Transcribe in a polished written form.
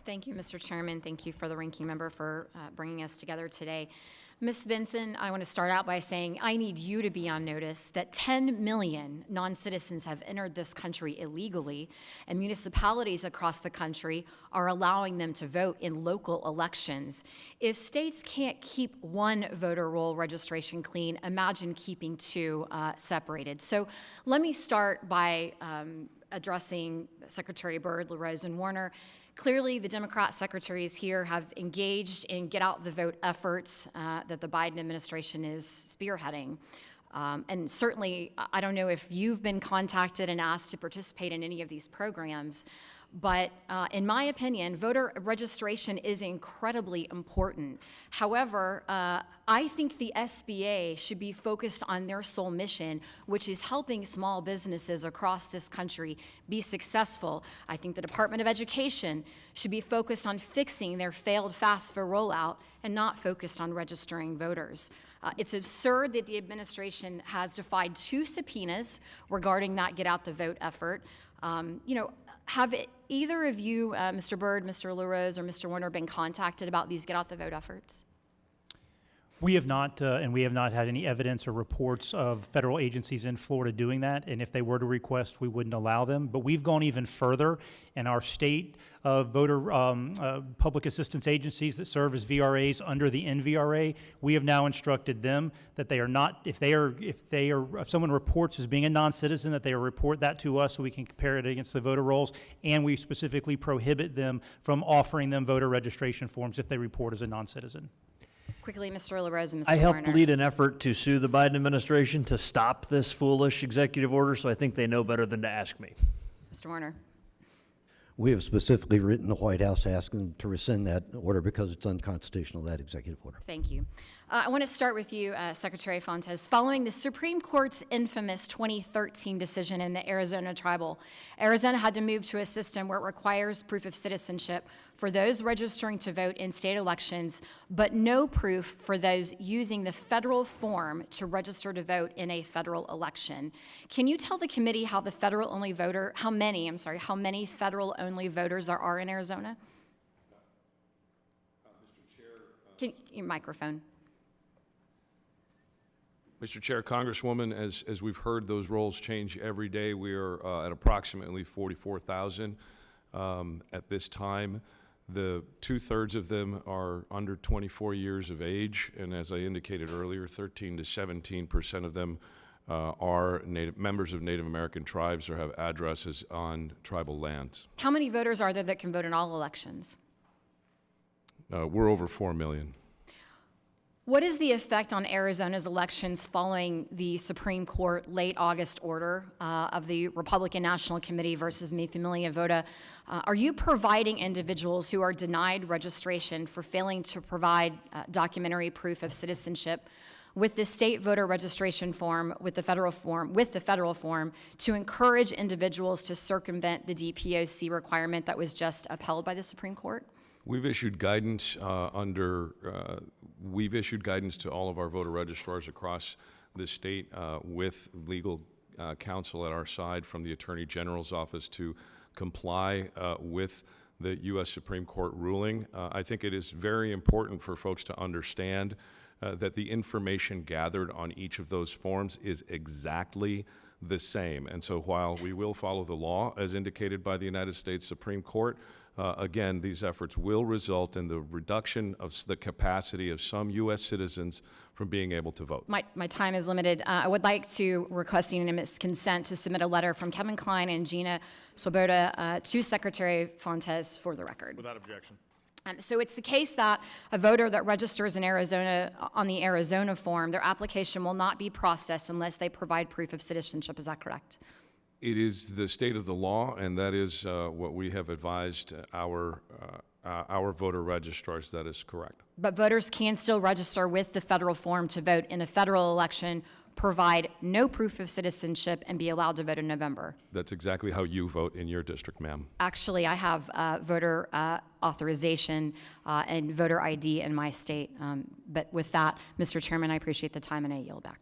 Thank you, Mr. Chairman. Thank you for the ranking member for bringing us together today. Ms. Benson, I want to start out by saying I need you to be on notice that 10 million non-citizens have entered this country illegally, and municipalities across the country are allowing them to vote in local elections. If states can't keep one voter roll registration clean, imagine keeping two separated. So let me start by addressing Secretary Byrd, LaRose, and Warner. Clearly, the Democrat secretaries here have engaged in get-out-the-vote efforts that the Biden administration is spearheading. And certainly, I don't know if you've been contacted and asked to participate in any of these programs, but in my opinion, voter registration is incredibly important. However, I think the SBA should be focused on their sole mission, which is helping small businesses across this country be successful. I think the Department of Education should be focused on fixing their failed FAFSA rollout and not focused on registering voters. It's absurd that the administration has defied 2 subpoenas regarding that get-out-the-vote effort. Have either of you, Mr. Byrd, Mr. LaRose, or Mr. Warner, been contacted about these get-out-the-vote efforts? We have not, and we have not had any evidence or reports of federal agencies in Florida doing that. And if they were to request, we wouldn't allow them. But we've gone even further, and our state voter public assistance agencies that serve as VRAs under the NVRA, we have now instructed them that they are not, if someone reports as being a non-citizen, that they report that to us so we can compare it against the voter rolls. And we specifically prohibit them from offering them voter registration forms if they report as a non-citizen. Quickly, Mr. LaRose and Mr. I helped Warner. lead an effort to sue the Biden administration to stop this foolish executive order, so I think they know better than to ask me. Mr. Warner. We have specifically written the White House asking them to rescind that order because it's unconstitutional, that executive order. Thank you. I want to start with you, Secretary Fontes. Following the Supreme Court's infamous 2013 decision in the Arizona tribal, Arizona had to move to a system where it requires proof of citizenship for those registering to vote in state elections, but no proof for those using the federal form to register to vote in a federal election. Can you tell the committee how the federal-only voter, how many federal-only voters there are in Arizona? Mr. Chair. Your microphone. Mr. Chair, Congresswoman, as we've heard, those rolls change every day. We are at approximately 44,000 at this time. The 2/3 of them are under 24 years of age, and as I indicated earlier, 13 to 17% of them are members of Native American tribes or have addresses on tribal lands. How many voters are there that can vote in all elections? We're over 4 million. What is the effect on Arizona's elections following the Supreme Court late August order of the Republican National Committee versus Mi Familia Vota? Are you providing individuals who are denied registration for failing to provide documentary proof of citizenship with the state voter registration form, with the federal form, to encourage individuals to circumvent the DPOC requirement that was just upheld by the Supreme Court? We've issued guidance we've issued guidance to all of our voter registrars across the state with legal counsel at our side from the Attorney General's office to comply with the U.S. Supreme Court ruling. I think it is very important for folks to understand that the information gathered on each of those forms is exactly the same. And so while we will follow the law as indicated by the United States Supreme Court, again, these efforts will result in the reduction of the capacity of some U.S. citizens from being able to vote. My time is limited. I would like to request unanimous consent to submit a letter from Kevin Klein and Gina Swoboda to Secretary Fontes for the record. Without objection. So it's the case that a voter that registers in Arizona on the Arizona form, their application will not be processed unless they provide proof of citizenship. Is that correct? It is the state of the law, and that is what we have advised our voter registrars. That is correct. But voters can still register with the federal form to vote in a federal election, provide no proof of citizenship, and be allowed to vote in November. That's exactly how you vote in your district, ma'am. Actually, I have voter authorization and voter ID in my state. But with that, Mr. Chairman, I appreciate the time, and I yield back.